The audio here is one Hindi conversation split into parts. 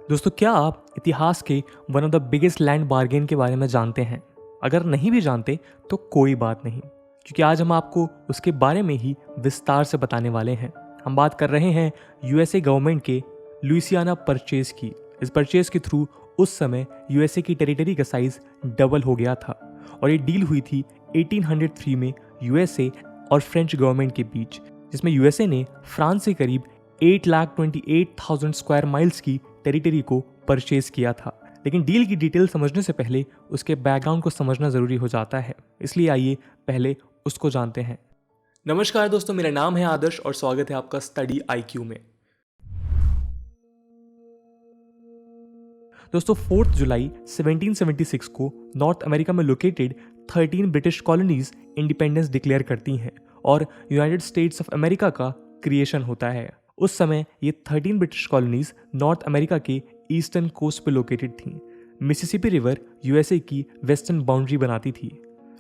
दोस्तों, क्या आप इतिहास के one of the biggest land bargain के बारे में जानते हैं? अगर नहीं भी जानते तो कोई बात नहीं, क्योंकि आज हम आपको उसके बारे में ही विस्तार से बताने वाले हैं। हम बात कर रहे हैं यूएसए गवर्नमेंट के लुइसियाना परचेज की। इस परचेज के थ्रू उस समय यूएसए की टेरिटरी का साइज डबल हो गया था और ये डील हुई थी 1803 में यूएसए और फ्रेंच गवर्नमेंट के बीच, जिसमें यूएसए ने फ्रांस से करीब 8,28,000 स्क्वायर माइल्स की टेरिटरी को परचेज किया था। लेकिन डील की डिटेल समझने से पहले उसके बैकग्राउंड को समझना जरूरी हो जाता है, इसलिए आइए पहले उसको जानते हैं। नमस्कार दोस्तों, मेरा नाम है आदर्श और स्वागत है आपका स्टडी आईक्यू में। दोस्तों, 4 जुलाई 1776 को नॉर्थ अमेरिका में located 13 British colonies independence declare करती हैं और यूनाइटेड स्टेट्स ऑफ अमेरिका का क्रिएशन होता है। उस समय ये 13 ब्रिटिश कॉलोनीज नॉर्थ अमेरिका के ईस्टर्न कोस्ट पे लोकेटेड थीं। मिसिसिपी रिवर यूएसए की वेस्टर्न बाउंड्री बनाती थी।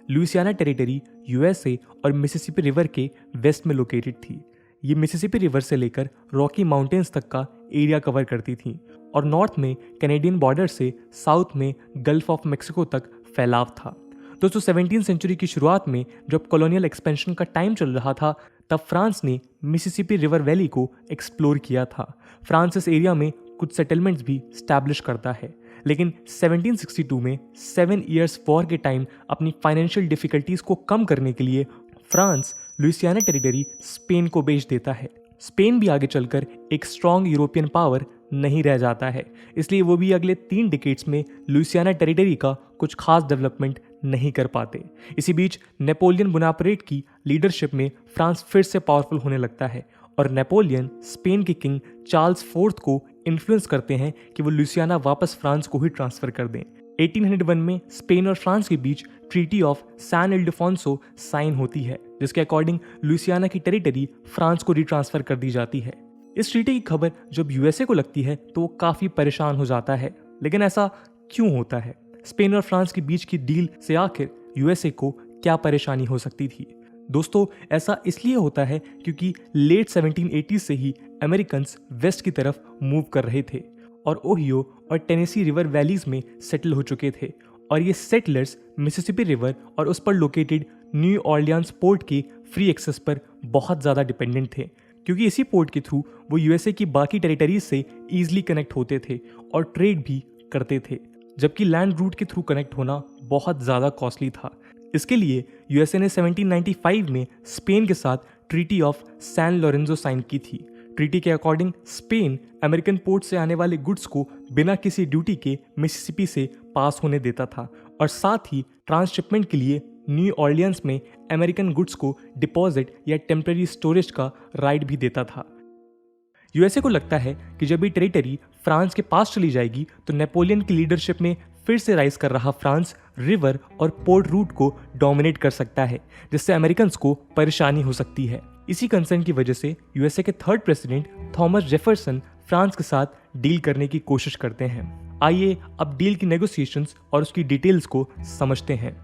लुइसियाना टेरिटरी यूएसए और मिसिसिपी रिवर के वेस्ट में लोकेटेड थी। ये मिसिसिपी रिवर से लेकर रॉकी माउंटेन्स तक का एरिया कवर करती थी और नॉर्थ में कैनेडियन बॉर्डर से साउथ में गल्फ ऑफ मेक्सिको तक फैलाव था। दोस्तों, 17वीं सेंचुरी की शुरुआत में जब कॉलोनियल एक्सपेंशन का टाइम चल रहा था, तब फ्रांस ने मिसिसिपी रिवर वैली को एक्सप्लोर किया था। फ्रांस इस एरिया में कुछ सेटलमेंट्स भी स्टैब्लिश करता है, लेकिन 1762 में 7 इयर्स वॉर के टाइम अपनी फाइनेंशियल डिफिकल्टीज को कम करने के लिए फ्रांस लुइसियाना टेरिटरी स्पेन को बेच देता है। स्पेन भी आगे चलकर एक स्ट्रॉन्ग यूरोपियन पावर नहीं रह जाता है, इसलिए वो भी अगले 3 डिकेड्स में लुइसियाना टेरिटरी का कुछ खास डेवलपमेंट नहीं कर पाते। इसी बीच नेपोलियन बोनापार्ट की लीडरशिप में फ्रांस फिर से पावरफुल होने लगता है और नेपोलियन स्पेन के किंग चार्ल्स फोर्थ को इन्फ्लुएंस करते हैं कि वो लुइसियाना वापस फ्रांस को ही ट्रांसफर कर दें। 1801 में स्पेन और फ्रांस के बीच ट्रीटी ऑफ सैन इल्डेफोंसो साइन होती है, जिसके अकॉर्डिंग लुइसियाना की टेरिटरी फ्रांस को रिट्रांसफर कर दी जाती है। इस ट्रीटी की खबर जब यूएसए को लगती है तो वो काफी परेशान हो जाता है, लेकिन ऐसा क्यों होता है? स्पेन और फ्रांस के बीच की डील से आखिर यूएसए को क्या परेशानी हो सकती थी? दोस्तों, ऐसा इसलिए होता है क्योंकि लेट 1780 से ही अमेरिकन्स वेस्ट की तरफ मूव कर रहे थे और ओहियो और टेनेसी रिवर वैलीज में सेटल हो चुके थे और ये सेटलर्स मिसिसिपी रिवर और उस पर लोकेटेड न्यू ऑर्लियंस पोर्ट के फ्री एक्सेस पर बहुत ज़्यादा डिपेंडेंट थे, क्योंकि इसी पोर्ट के थ्रू वो यूएसए की बाकी टेरिटरीज से ईजिली कनेक्ट होते थे और ट्रेड भी करते थे, जबकि लैंड रूट के थ्रू कनेक्ट होना बहुत ज़्यादा कॉस्टली था। इसके लिए यूएसए ने 1795 में स्पेन के साथ treaty of San Lorenzo sign की थी। ट्रीटी के अकॉर्डिंग स्पेन अमेरिकन पोर्ट से आने वाले गुड्स को बिना किसी ड्यूटी के मिसिसिपी से पास होने देता था और साथ ही ट्रांसशिपमेंट के लिए न्यू ऑर्लियंस में अमेरिकन गुड्स को डिपॉजिट या टेम्पररी स्टोरेज का राइट भी देता था। यूएसए को लगता है कि जब ये टेरिटरी फ्रांस के पास चली जाएगी तो नेपोलियन की लीडरशिप में फिर से राइज कर रहा फ्रांस रिवर और पोर्ट रूट को डोमिनेट कर सकता है, जिससे अमेरिकन्स को परेशानी हो सकती है। इसी कंसर्न की वजह से यूएसए के 3rd president Thomas Jefferson France के साथ डील करने की कोशिश करते हैं। आइए अब डील की नेगोशिएशंस और उसकी डिटेल्स को समझते हैं।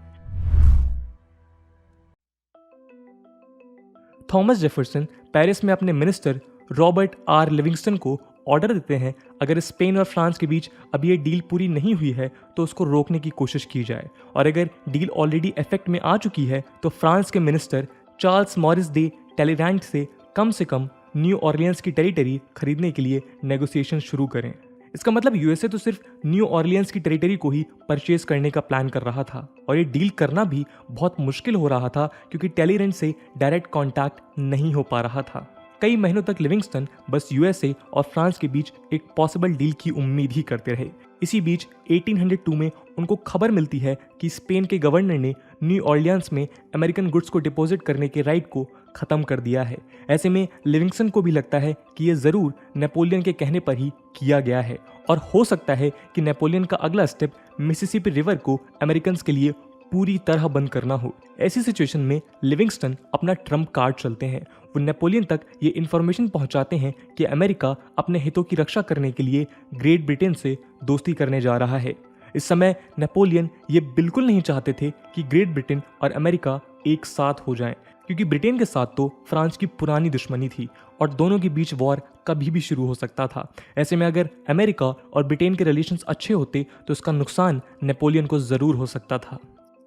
थॉमस जेफरसन पेरिस में अपने मिनिस्टर रॉबर्ट आर लिविंगस्टन को ऑर्डर देते हैं, अगर स्पेन और फ्रांस के बीच अभी ये डील पूरी नहीं हुई है तो उसको रोकने की कोशिश की जाए, और अगर डील ऑलरेडी इफेक्ट में आ चुकी है तो फ्रांस के मिनिस्टर चार्ल्स मॉरिस दे टेलीरैंड से कम न्यू ऑर्लियंस की टेरिटरी खरीदने के लिए नेगोशिएशन शुरू करें। इसका मतलब यूएसए तो सिर्फ न्यू ऑर्लियंस की टेरिटरी को ही परचेज करने का प्लान कर रहा था और ये डील करना भी बहुत मुश्किल हो रहा था क्योंकि टेलीरैंड से डायरेक्ट कॉन्टैक्ट नहीं हो पा रहा था। कई महीनों तक लिविंगस्टन बस यूएसए और फ्रांस के बीच एक पॉसिबल डील की उम्मीद ही करते रहे। इसी बीच 1802 में उनको खबर मिलती है कि स्पेन के गवर्नर ने न्यू ऑर्लियंस में अमेरिकन गुड्स को डिपॉजिट करने के राइट को खत्म कर दिया है। ऐसे में लिविंगस्टन को भी लगता है कि ये जरूर नेपोलियन के कहने पर ही किया गया है और हो सकता है कि नेपोलियन का अगला स्टेप मिसिसिपी रिवर को अमेरिकन्स के लिए पूरी तरह बंद करना हो। ऐसी सिचुएशन में लिविंगस्टन अपना ट्रम्प कार्ड चलते हैं। वो नेपोलियन तक ये इन्फॉर्मेशन पहुंचाते हैं कि अमेरिका अपने हितों की रक्षा करने के लिए ग्रेट ब्रिटेन से दोस्ती करने जा रहा है। इस समय नेपोलियन ये बिल्कुल नहीं चाहते थे कि ग्रेट ब्रिटेन और अमेरिका एक साथ हो जाएं, क्योंकि ब्रिटेन के साथ तो फ्रांस की पुरानी दुश्मनी थी और दोनों के बीच वॉर कभी भी शुरू हो सकता था। ऐसे में अगर अमेरिका और ब्रिटेन के रिलेशंस अच्छे होते तो इसका नुकसान नेपोलियन को ज़रूर हो सकता था।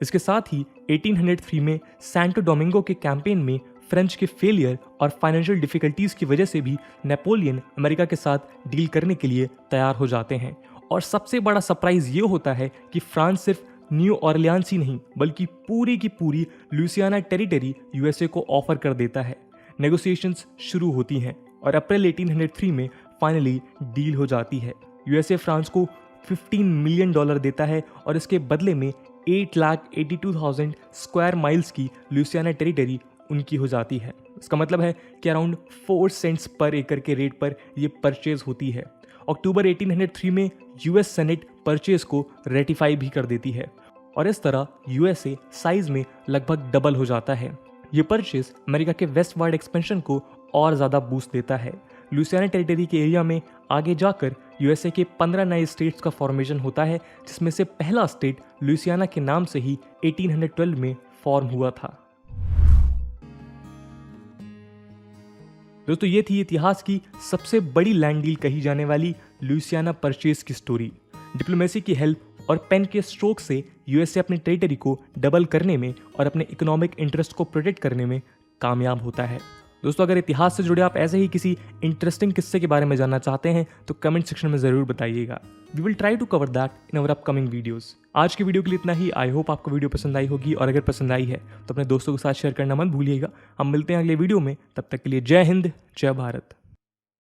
इसके साथ ही 1803 में सैंटो डोमिंगो के कैंपेन में फ्रेंच के फेलियर और फाइनेंशियल डिफिकल्टीज की वजह से भी नेपोलियन अमेरिका के साथ डील करने के लिए तैयार हो जाते हैं। और सबसे बड़ा सरप्राइज ये होता है कि फ्रांस सिर्फ न्यू ऑरलियांस ही नहीं बल्कि पूरी की पूरी लुइसियाना टेरिटरी यूएसए को ऑफर कर देता है। नेगोशिएशंस शुरू होती हैं और अप्रैल 1803 में फाइनली डील हो जाती है। यूएसए फ्रांस को $15 मिलियन देता है और इसके बदले में 8,82,000 स्क्वायर माइल्स की लुइसियाना टेरिटरी उनकी हो जाती है। इसका मतलब है कि अराउंड 4 सेंट्स पर एकड़ के रेट पर यह परचेज होती है। अक्टूबर 1803 में यूएस सेनेट परचेज को रेटिफाई भी कर देती है और इस तरह यूएसए साइज में लगभग डबल हो जाता है। ये परचेज अमेरिका के वेस्टवर्ड एक्सपेंशन को और ज़्यादा बूस्ट देता है। लुइसियाना टेरिटरी के एरिया में आगे जाकर यूएसए के 15 नए स्टेट्स का फॉर्मेशन होता है, जिसमें से पहला स्टेट लुइसियाना के नाम से ही 1812 में फॉर्म हुआ था। दोस्तों, ये थी इतिहास की सबसे बड़ी लैंड डील कही जाने वाली लुइसियाना परचेज की स्टोरी। डिप्लोमेसी की हेल्प और पेन के स्ट्रोक से यूएसए अपनी टेरिटरी को डबल करने में और अपने इकोनॉमिक इंटरेस्ट को प्रोटेक्ट करने में कामयाब होता है। दोस्तों, अगर इतिहास से जुड़े आप ऐसे ही किसी इंटरेस्टिंग किस्से के बारे में जानना चाहते हैं तो कमेंट सेक्शन में ज़रूर बताइएगा। We will try to cover that in our upcoming videos. आज की वीडियो के लिए इतना ही। आई होप आपको वीडियो पसंद आई होगी और अगर पसंद आई है तो अपने दोस्तों के साथ शेयर करना मत भूलिएगा। हम मिलते हैं अगले वीडियो में, तब तक के लिए जय हिंद, जय भारत।